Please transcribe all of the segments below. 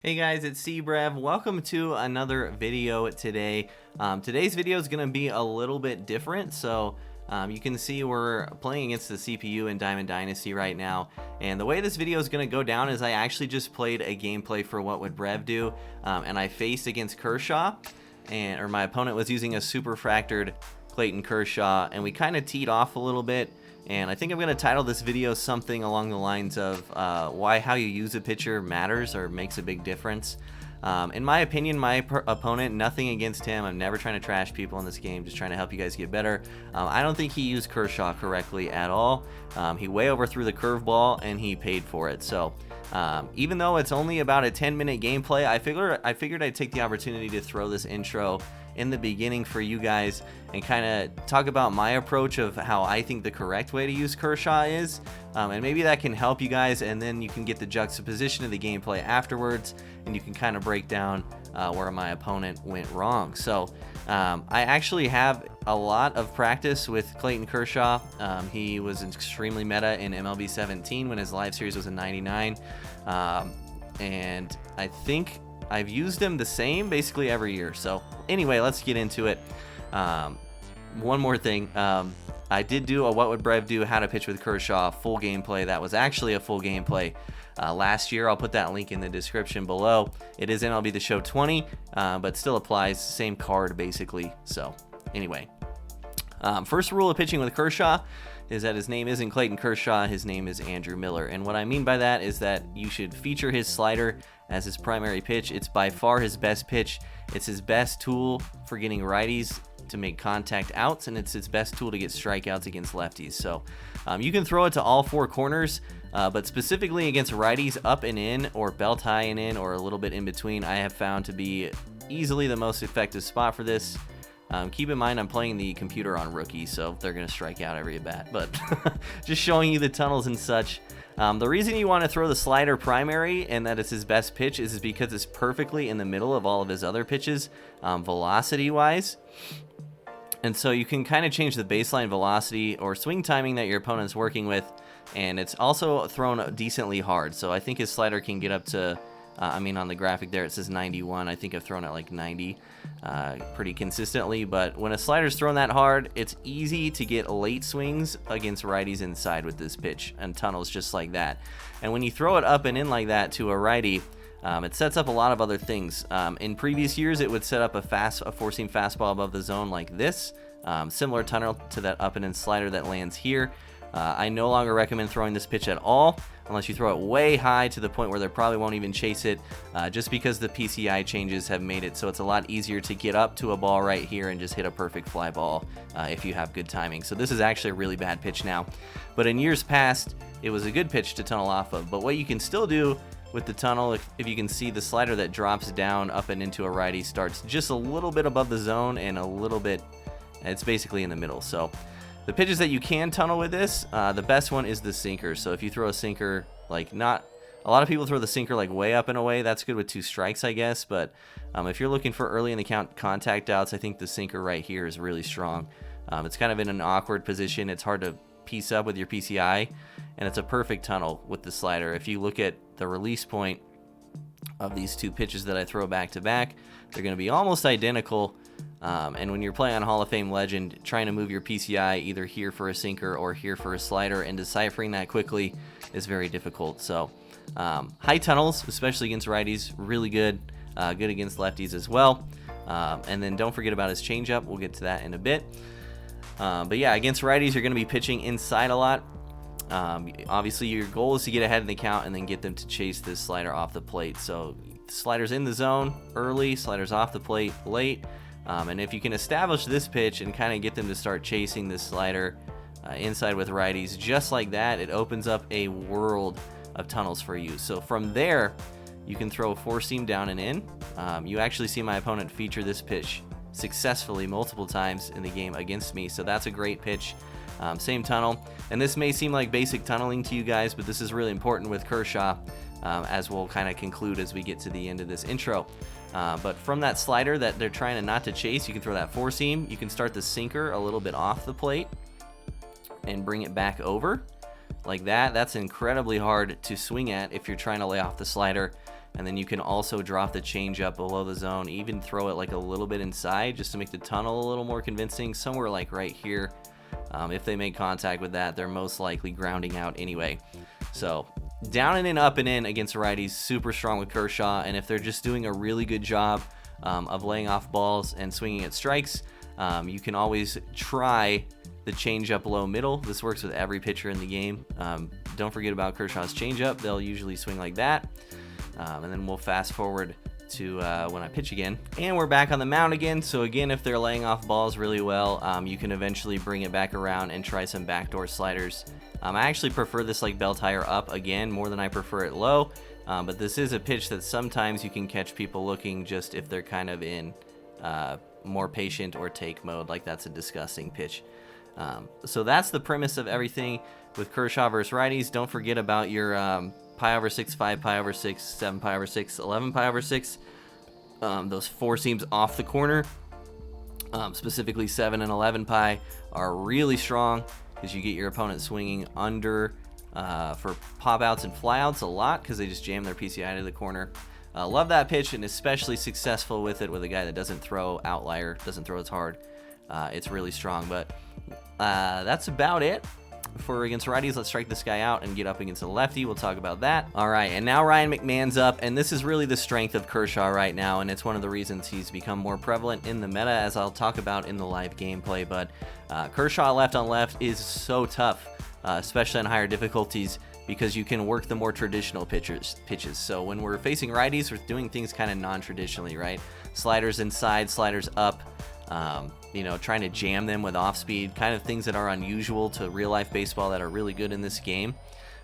Hey guys, it's Cbrev. Welcome to another video today. Today's video is going to be a little bit different. So you can see we're playing against the CPU in Diamond Dynasty right now. And the way this video is going to go down is I actually just played a gameplay for What Would Brev Do. And I faced against Kershaw, or my opponent was using a Superfractored Clayton Kershaw. And we kind of teed off a little bit. And I think I'm going to title this video something along the lines of how you use a pitcher matters or makes a big difference. In my opinion, my opponent, nothing against him. I'm never trying to trash people in this game, just trying to help you guys get better. I don't think he used Kershaw correctly at all. He way overthrew the curveball and he paid for it. So even though it's only about a 10-minute gameplay, I figured I'd take the opportunity to throw this intro in the beginning for you guys and kind of talk about my approach of how I think the correct way to use Kershaw is, and maybe that can help you guys, and then you can get the juxtaposition of the gameplay afterwards and you can kind of break down where my opponent went wrong. So I actually have a lot of practice with Clayton Kershaw. He was extremely meta in MLB 17 when his live series was a 99, and I think I've used him the same basically every year. So anyway, let's get into it. One more thing. I did do a What Would Brev Do, How to Pitch with Kershaw full gameplay. That was actually a full gameplay last year. I'll put that link in the description below. It is MLB The Show 20, but still applies. Same card basically. So anyway, first rule of pitching with Kershaw is that his name isn't Clayton Kershaw, his name is Andrew Miller. And what I mean by that is that you should feature his slider as his primary pitch. It's by far his best pitch. It's his best tool for getting righties to make contact outs, and it's his best tool to get strikeouts against lefties. So you can throw it to all four corners, but specifically against righties, up and in, or belt high and in, or a little bit in between, I have found to be easily the most effective spot for this. Keep in mind I'm playing the computer on rookie, so they're going to strike out every at bat, but just showing you the tunnels and such. The reason you want to throw the slider primary and that it's his best pitch is because it's perfectly in the middle of all of his other pitches, velocity wise. And so you can kind of change the baseline velocity or swing timing that your opponent's working with, and it's also thrown decently hard. So I think his slider can get up to, on the graphic there it says 91. I think I've thrown it like 90 pretty consistently. But when a slider's thrown that hard, it's easy to get late swings against righties inside with this pitch and tunnels just like that. And when you throw it up and in like that to a righty, it sets up a lot of other things. In previous years, it would set up a four-seam fastball above the zone like this, similar tunnel to that up and in slider that lands here. I no longer recommend throwing this pitch at all unless you throw it way high to the point where they probably won't even chase it, just because the PCI changes have made it so it's a lot easier to get up to a ball right here and just hit a perfect fly ball if you have good timing. So this is actually a really bad pitch now, but in years past it was a good pitch to tunnel off of. But what you can still do with the tunnel, if you can see, the slider that drops down up and into a righty starts just a little bit above the zone and a little bit, it's basically in the middle. So the pitches that you can tunnel with this, the best one is the sinker. So if you throw a sinker, like, not a lot of people throw the sinker like way up and away, that's good with 2 strikes, I guess. But if you're looking for early in the count contact outs, I think the sinker right here is really strong. It's kind of in an awkward position. It's hard to piece up with your PCI, and it's a perfect tunnel with the slider. If you look at the release point of these two pitches that I throw back to back, they're going to be almost identical. And when you're playing on Hall of Fame Legend, trying to move your PCI either here for a sinker or here for a slider and deciphering that quickly is very difficult. So high tunnels, especially against righties, really good. Good against lefties as well. And then don't forget about his changeup. We'll get to that in a bit. But yeah, against righties, you're going to be pitching inside a lot. Obviously, your goal is to get ahead in the count and then get them to chase this slider off the plate. So sliders in the zone early, sliders off the plate late. And if you can establish this pitch and kind of get them to start chasing this slider inside with righties just like that, it opens up a world of tunnels for you. So from there, you can throw a 4-seam down and in. You actually see my opponent feature this pitch successfully multiple times in the game against me. So that's a great pitch. Same tunnel. And this may seem like basic tunneling to you guys, but this is really important with Kershaw, as we'll kind of conclude as we get to the end of this intro. But from that slider that they're trying to not to chase, you can throw that 4-seam. You can start the sinker a little bit off the plate and bring it back over like that. That's incredibly hard to swing at if you're trying to lay off the slider. And then you can also drop the changeup below the zone, even throw it like a little bit inside just to make the tunnel a little more convincing, somewhere like right here. If they make contact with that, they're most likely grounding out anyway. So down and in, up and in against righties, super strong with Kershaw. And if they're just doing a really good job of laying off balls and swinging at strikes, you can always try the changeup low middle. This works with every pitcher in the game. Don't forget about Kershaw's changeup. They'll usually swing like that. And then we'll fast forward to when I pitch again. And we're back on the mound again. So again, if they're laying off balls really well, you can eventually bring it back around and try some backdoor sliders. I actually prefer this like belt higher up again more than I prefer it low. But this is a pitch that sometimes you can catch people looking just if they're kind of in more patient or take mode, like that's a disgusting pitch. So that's the premise of everything with Kershaw versus righties. Don't forget about your pi over 6, 5 pi over 6, 7 pi over 6, 11 pi over 6. Those four seams off the corner, specifically 7 and 11 pi, are really strong because you get your opponent swinging under for pop outs and fly outs a lot because they just jam their PCI to the corner. Love that pitch, and especially successful with it with a guy that doesn't throw outlier, doesn't throw as hard. It's really strong, but that's about it for against righties. Let's strike this guy out and get up against the lefty. We'll talk about that. All right, and now Ryan McMahon's up, and this is really the strength of Kershaw right now, and it's one of the reasons he's become more prevalent in the meta, as I'll talk about in the live gameplay. But Kershaw left on left is so tough, especially on higher difficulties, because you can work the more traditional pitches. So when we're facing righties, we're doing things kind of non-traditionally, right? Sliders inside, sliders up, trying to jam them with off speed, kind of things that are unusual to real life baseball that are really good in this game.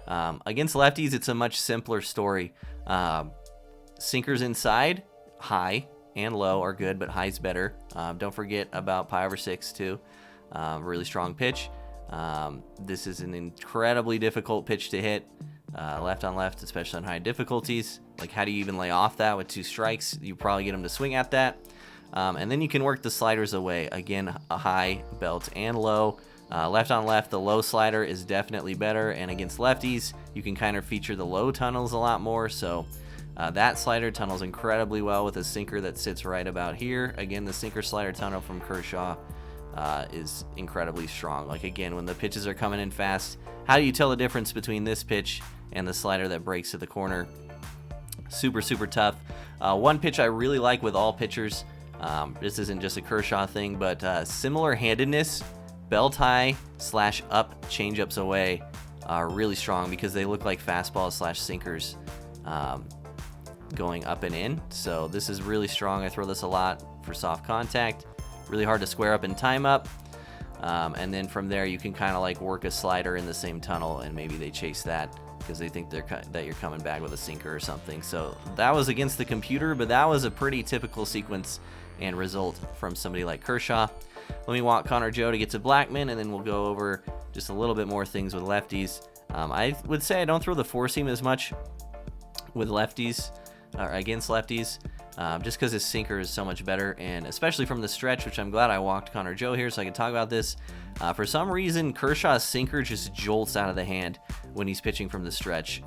Against lefties, it's a much simpler story. Sinkers inside, high and low are good, but high's better. Don't forget about pi over 6 too. Really strong pitch. This is an incredibly difficult pitch to hit, left on left, especially on high difficulties. Like, how do you even lay off that with 2 strikes? You probably get them to swing at that. And then you can work the sliders away. Again, a high, belt, and low. Left on left, the low slider is definitely better. And against lefties, you can kind of feature the low tunnels a lot more. So that slider tunnels incredibly well with a sinker that sits right about here. Again, the sinker slider tunnel from Kershaw is incredibly strong. Like, again, when the pitches are coming in fast, how do you tell the difference between this pitch and the slider that breaks to the corner? Super, super tough. One pitch I really like with all pitchers, this isn't just a Kershaw thing, but similar handedness, belt high / up changeups away are really strong because they look like fastballs / sinkers going up and in. So this is really strong. I throw this a lot for soft contact. Really hard to square up and time up. And then from there, you can kind of like work a slider in the same tunnel, and maybe they chase that because they think that you're coming back with a sinker or something. So that was against the computer, but that was a pretty typical sequence and result from somebody like Kershaw. Let me walk Connor Joe to get to Blackman, and then we'll go over just a little bit more things with lefties. I would say I don't throw the four seam as much with lefties or against lefties, just because his sinker is so much better, and especially from the stretch, which I'm glad I walked Connor Joe here so I can talk about this. For some reason, Kershaw's sinker just jolts out of the hand when he's pitching from the stretch.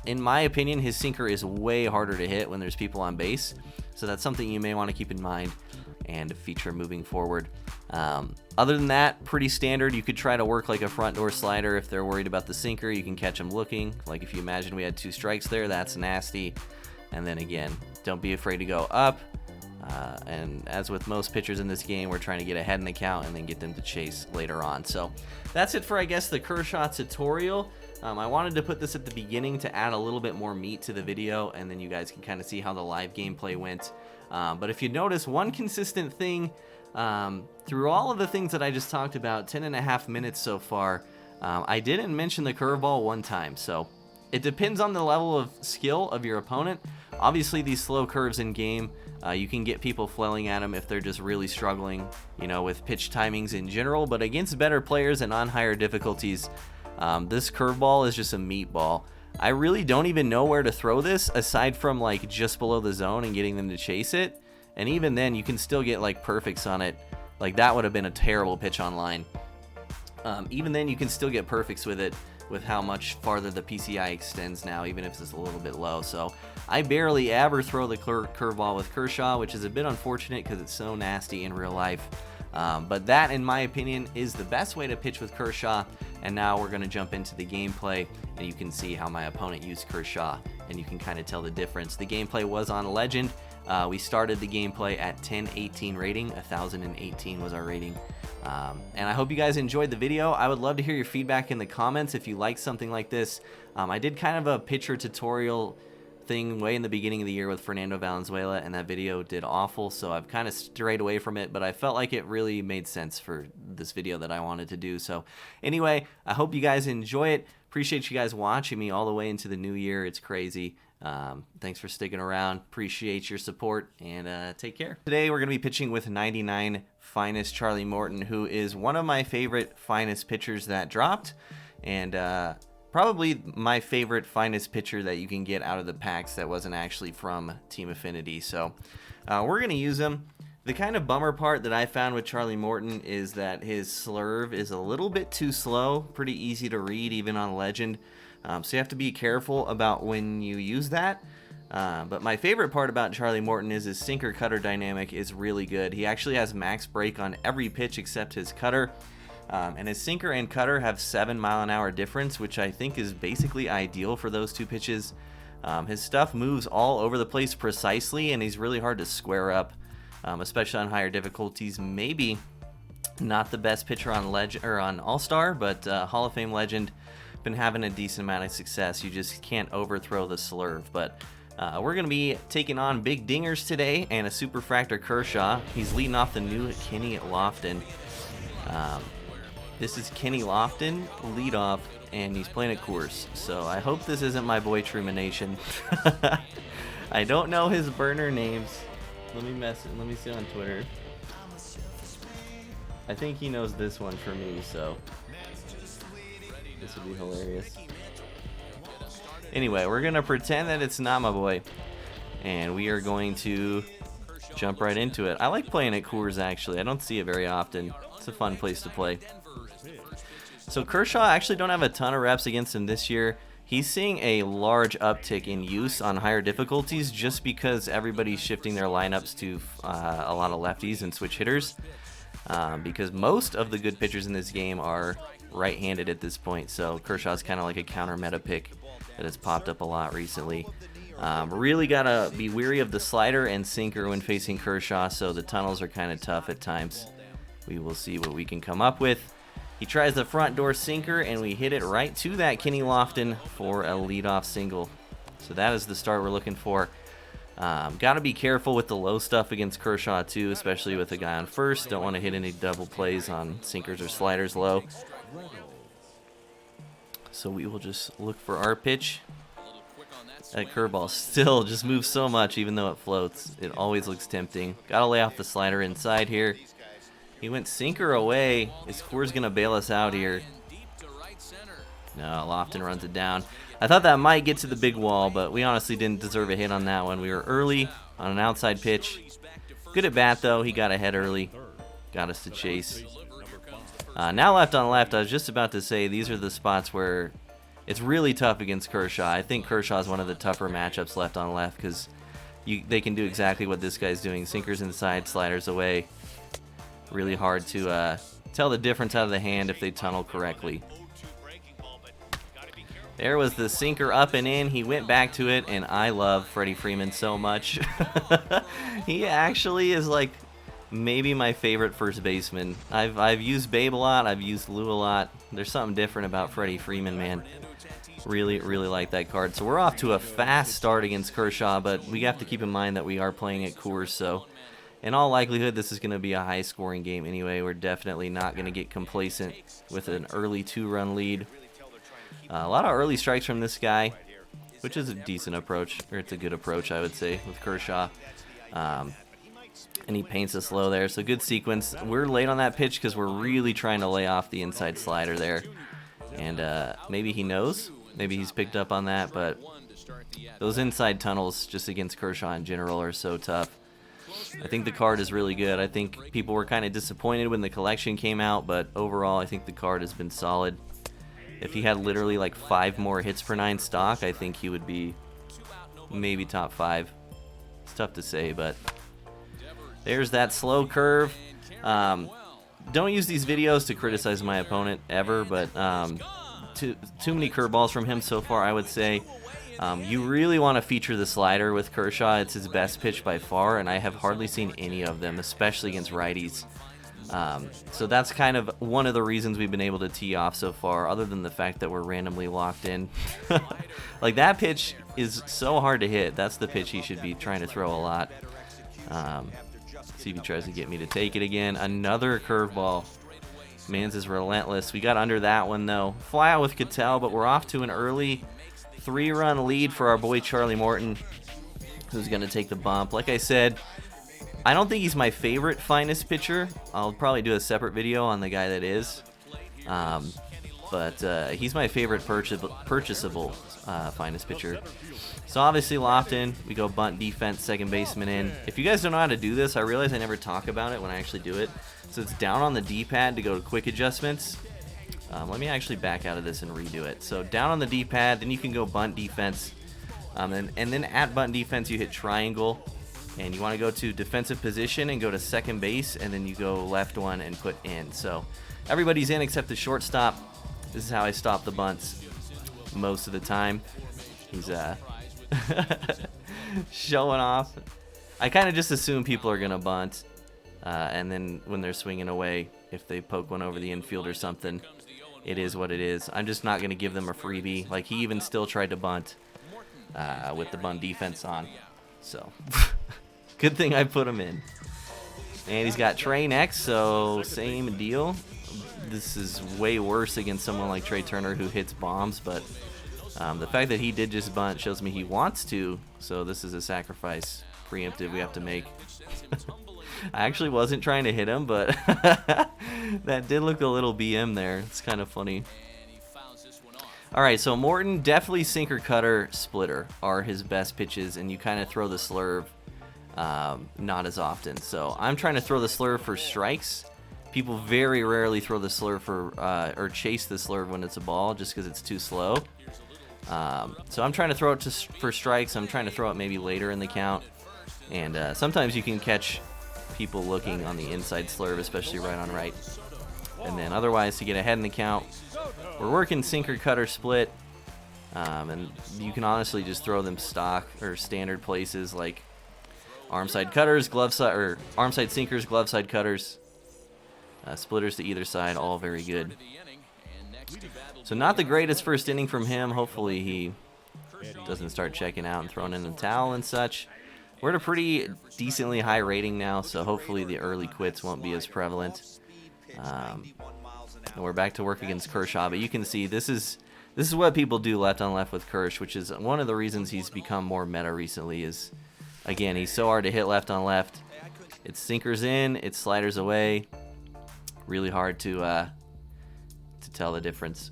In my opinion, his sinker is way harder to hit when there's people on base, so that's something you may want to keep in mind and feature moving forward. Other than that, pretty standard. You could try to work like a front door slider if they're worried about the sinker. You can catch them looking. Like if you imagine we had 2 strikes there, that's nasty. And then again, don't be afraid to go up. And as with most pitchers in this game, we're trying to get ahead in the count and then get them to chase later on. So that's it for, I guess, the Kershaw tutorial. I wanted to put this at the beginning to add a little bit more meat to the video, and then you guys can kind of see how the live gameplay went. But if you notice, one consistent thing through all of the things that I just talked about, 10.5 minutes so far, I didn't mention the curveball one time. So it depends on the level of skill of your opponent. Obviously, these slow curves in game, you can get people flailing at them if they're just really struggling, with pitch timings in general. But against better players and on higher difficulties, this curveball is just a meatball. I really don't even know where to throw this aside from like just below the zone and getting them to chase it. And even then, you can still get like perfects on it. Like that would have been a terrible pitch online. Even then, you can still get perfects with it with how much farther the PCI extends now, even if it's a little bit low. So I barely ever throw the curveball with Kershaw, which is a bit unfortunate because it's so nasty in real life. But that, in my opinion, is the best way to pitch with Kershaw. And now we're going to jump into the gameplay, and you can see how my opponent used Kershaw, and you can kind of tell the difference. The gameplay was on Legend. We started the gameplay at 1018 rating. 1018 was our rating. And I hope you guys enjoyed the video. I would love to hear your feedback in the comments if you like something like this. I did kind of a pitcher tutorial thing way in the beginning of the year with Fernando Valenzuela, and that video did awful, so I've kind of strayed away from it, but I felt like it really made sense for this video that I wanted to do. So anyway, I hope you guys enjoy it. Appreciate you guys watching me all the way into the new year. It's crazy. Thanks for sticking around. Appreciate your support, and take care. Today we're going to be pitching with 99 Finest Charlie Morton, who is one of my favorite Finest pitchers that dropped, and probably my favorite Finest pitcher that you can get out of the packs that wasn't actually from Team Affinity. So we're going to use him. The kind of bummer part that I found with Charlie Morton is that his slurve is a little bit too slow, pretty easy to read even on Legend. So you have to be careful about when you use that. But my favorite part about Charlie Morton is his sinker cutter dynamic is really good. He actually has max break on every pitch except his cutter. And his sinker and cutter have 7-mile-an-hour difference, which I think is basically ideal for those two pitches. His stuff moves all over the place precisely, and he's really hard to square up, especially on higher difficulties. Maybe not the best pitcher on Legend or on All-Star, but Hall of Fame Legend. Been having a decent amount of success. You just can't overthrow the slurve. But we're going to be taking on big dingers today and a Superfractor Kershaw. He's leading off the new Kenny Lofton. This is Kenny Lofton, leadoff, and he's playing at Coors. So I hope this isn't my boy Trumanation. I don't know his burner names. Let me see on Twitter. I think he knows this one for me, so this would be hilarious. Anyway, we're going to pretend that it's not my boy, and we are going to jump right into it. I like playing at Coors, actually. I don't see it very often. It's a fun place to play. So Kershaw, I actually don't have a ton of reps against him this year. He's seeing a large uptick in use on higher difficulties just because everybody's shifting their lineups to a lot of lefties and switch hitters. Because most of the good pitchers in this game are right-handed at this point. So Kershaw's kind of like a counter meta pick that has popped up a lot recently. Really got to be wary of the slider and sinker when facing Kershaw, so the tunnels are kind of tough at times. We will see what we can come up with. He tries the front door sinker, and we hit it right to that Kenny Lofton for a leadoff single. So that is the start we're looking for. Got to be careful with the low stuff against Kershaw, too, especially with a guy on first. Don't want to hit any double plays on sinkers or sliders low. So we will just look for our pitch. That curveball still just moves so much, even though it floats. It always looks tempting. Got to lay off the slider inside here. He went sinker away. Is Coors going to bail us out here? No, Lofton runs it down. I thought that might get to the big wall, but we honestly didn't deserve a hit on that one. We were early on an outside pitch. Good at bat, though. He got ahead early. Got us to chase. Now left on left, I was just about to say these are the spots where it's really tough against Kershaw. I think Kershaw is one of the tougher matchups left on left because they can do exactly what this guy's doing. Sinkers inside, sliders away. Really hard to tell the difference out of the hand if they tunnel correctly. There was the sinker up and in. He went back to it, and I love Freddie Freeman so much. He actually is like maybe my favorite first baseman. I've used Babe a lot. I've used Lou a lot. There's something different about Freddie Freeman, man. Really, really like that card. So we're off to a fast start against Kershaw, but we have to keep in mind that we are playing at Coors, so in all likelihood, this is going to be a high-scoring game anyway. We're definitely not going to get complacent with an early 2-run lead. A lot of early strikes from this guy, which is a decent approach, or it's a good approach, I would say, with Kershaw. And he paints us low there, so good sequence. We're late on that pitch because we're really trying to lay off the inside slider there. And maybe he knows. Maybe he's picked up on that, but those inside tunnels just against Kershaw in general are so tough. I think the card is really good. I think people were kind of disappointed when the collection came out, but overall I think the card has been solid. If he had literally like 5 more hits per 9 stock, I think he would be maybe top 5. It's tough to say, but there's that slow curve. Don't use these videos to criticize my opponent ever, but too many curveballs from him so far, I would say. You really want to feature the slider with Kershaw. It's his best pitch by far, and I have hardly seen any of them, especially against righties. So that's kind of one of the reasons we've been able to tee off so far, other than the fact that we're randomly locked in. Like, that pitch is so hard to hit. That's the pitch he should be trying to throw a lot. See if he tries to get me to take it again. Another curveball. Mans is relentless. We got under that one, though. Fly out with Cattell, but we're off to an early 3-run lead for our boy Charlie Morton, who's going to take the bump. Like I said, I don't think he's my favorite finest pitcher. I'll probably do a separate video on the guy that is. But he's my favorite purchasable finest pitcher. So obviously locked in. We go bunt defense, second baseman in. If you guys don't know how to do this, I realize I never talk about it when I actually do it. So it's down on the D-pad to go to quick adjustments. Let me actually back out of this and redo it. So down on the D-pad, then you can go bunt defense. And then at bunt defense, you hit triangle. And you want to go to defensive position and go to second base. And then you go left one and put in. So everybody's in except the shortstop. This is how I stop the bunts most of the time. He's showing off. I kind of just assume people are going to bunt. And then when they're swinging away, if they poke one over the infield or something, it is what it is. I'm just not going to give them a freebie. Like, he even still tried to bunt with the bunt defense on. So, good thing I put him in. And he's got Trey next, so same deal. This is way worse against someone like Trey Turner who hits bombs, but the fact that he did just bunt shows me he wants to, so this is a sacrifice preemptive we have to make. I actually wasn't trying to hit him, but that did look a little BM there. It's kind of funny. Alright, so Morton, definitely sinker, cutter, splitter are his best pitches, and you kind of throw the slurve not as often. So I'm trying to throw the slurve for strikes. People very rarely throw the slurve for, or chase the slurve when it's a ball just because it's too slow. So I'm trying to throw it for strikes. I'm trying to throw it maybe later in the count. And sometimes you can catch people looking on the inside slurve, especially right on right. And then otherwise, to get ahead in the count, we're working sinker, cutter, split. And you can honestly just throw them stock or standard places like arm side cutters, glove side, or arm side sinkers, glove side cutters, splitters to either side, all very good. So not the greatest first inning from him. Hopefully he doesn't start checking out and throwing in the towel and such. We're at a pretty decently high rating now, so hopefully the early quits won't be as prevalent. And we're back to work against Kershaw, but you can see this is what people do left on left with Kersh, which is one of the reasons he's become more meta recently. Is again, he's so hard to hit left on left. It's sinkers in, it's sliders away. Really hard to tell the difference.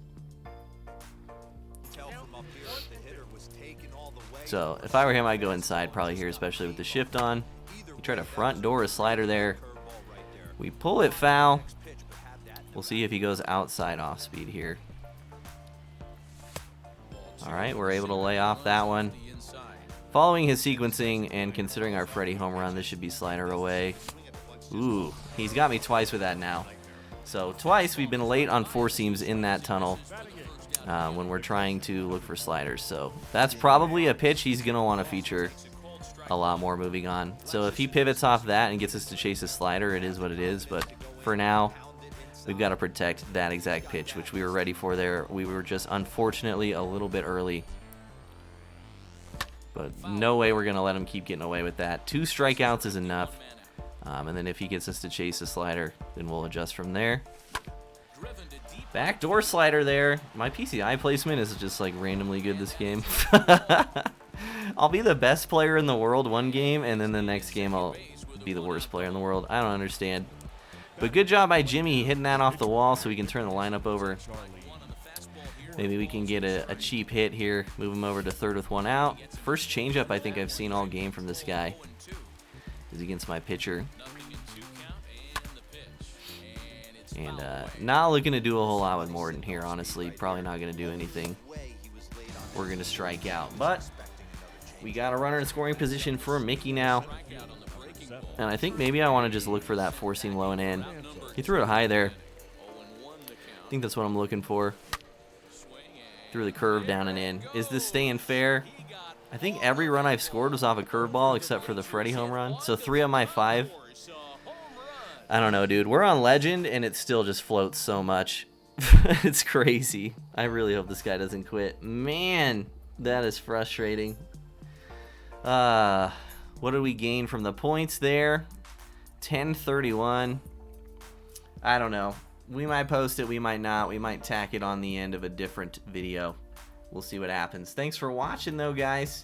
So if I were him, I'd go inside probably here, especially with the shift on. We try to front door a slider there. We pull it foul. We'll see if he goes outside off speed here. All right, we're able to lay off that one. Following his sequencing and considering our Freddie home run, this should be slider away. Ooh, he's got me twice with that now. So twice we've been late on four seams in that tunnel when we're trying to look for sliders. So that's probably a pitch he's going to want to feature a lot more moving on. So if he pivots off that and gets us to chase a slider, it is what it is. But for now, we've got to protect that exact pitch, which we were ready for there. We were just unfortunately a little bit early. But no way we're going to let him keep getting away with that. 2 strikeouts is enough. And then if he gets us to chase a slider, then we'll adjust from there. Backdoor slider there. My PCI placement is just like randomly good this game. I'll be the best player in the world one game, and then the next game I'll be the worst player in the world. I don't understand. But good job by Jimmy hitting that off the wall so we can turn the lineup over. Maybe we can get a cheap hit here. Move him over to third with 1 out. First changeup I think I've seen all game from this guy is against my pitcher. And not looking to do a whole lot with Morton here, honestly. Probably not going to do anything. We're going to strike out. But we got a runner in scoring position for Mickey now. And I think maybe I want to just look for that four seam low and in. He threw it high there. I think that's what I'm looking for. Threw the curve down and in. Is this staying fair? I think every run I've scored was off a curveball except for the Freddie home run. So 3 of my 5. I don't know, dude. We're on Legend, and it still just floats so much. It's crazy. I really hope this guy doesn't quit. Man, that is frustrating. What did we gain from the points there? 1031. I don't know. We might post it, we might not. We might tack it on the end of a different video. We'll see what happens. Thanks for watching, though, guys.